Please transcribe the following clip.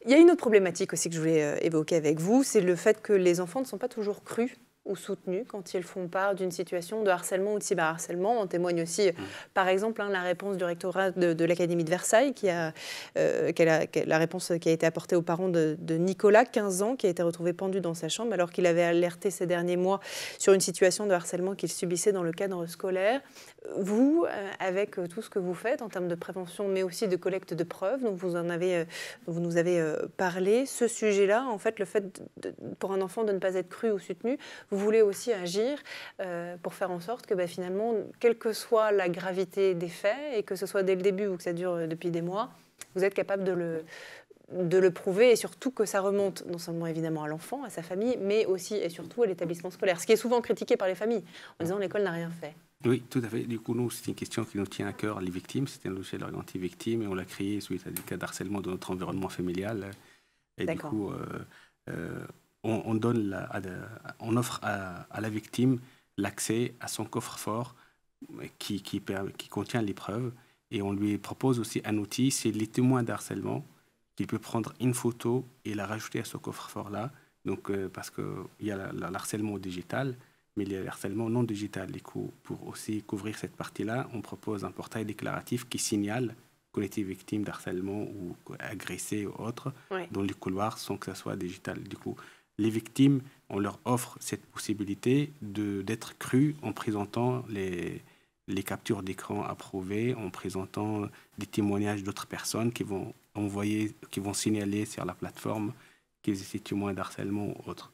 Il y a une autre problématique aussi que je voulais évoquer avec vous, c'est le fait que les enfants ne sont pas toujours crus ou soutenus quand ils font part d'une situation de harcèlement ou de cyberharcèlement. En témoigne aussi, par exemple, la réponse du rectorat de l'Académie de Versailles, la réponse qui a été apportée aux parents de Nicolas, 15 ans, qui a été retrouvé pendu dans sa chambre alors qu'il avait alerté ces derniers mois sur une situation de harcèlement qu'il subissait dans le cadre scolaire. Vous, avec tout ce que vous faites en termes de prévention, mais aussi de collecte de preuves, dont vous nous avez parlé, ce sujet-là, en fait, le fait pour un enfant de ne pas être cru ou soutenu, vous voulez aussi agir pour faire en sorte que finalement, quelle que soit la gravité des faits, et que ce soit dès le début ou que ça dure depuis des mois, vous êtes capable de le prouver, et surtout que ça remonte non seulement évidemment à l'enfant, à sa famille, mais aussi et surtout à l'établissement scolaire, ce qui est souvent critiqué par les familles, en disant l'école n'a rien fait. Oui, tout à fait. Du coup, nous, c'est une question qui nous tient à cœur, les victimes. C'est un logiciel orienté victime et on l'a créé suite à des cas d'harcèlement dans notre environnement familial. Et du coup, on offre à la victime l'accès à son coffre-fort qui contient les preuves. Et on lui propose aussi un outil, c'est les témoins d'harcèlement, qu'il peut prendre une photo et la rajouter à ce coffre-fort-là. Donc, parce qu'il y a l'harcèlement digital, mais le harcèlement non digital. Du coup, pour aussi couvrir cette partie-là, on propose un portail déclaratif qui signale qu'on était victime d'harcèlement ou agressé ou autre dans les couloirs sans que ça soit digital. Du coup, les victimes, on leur offre cette possibilité d'être crues en présentant les captures d'écran approuvées, en présentant des témoignages d'autres personnes qui vont signaler sur la plateforme qu'ils étaient témoins d'harcèlement ou autre.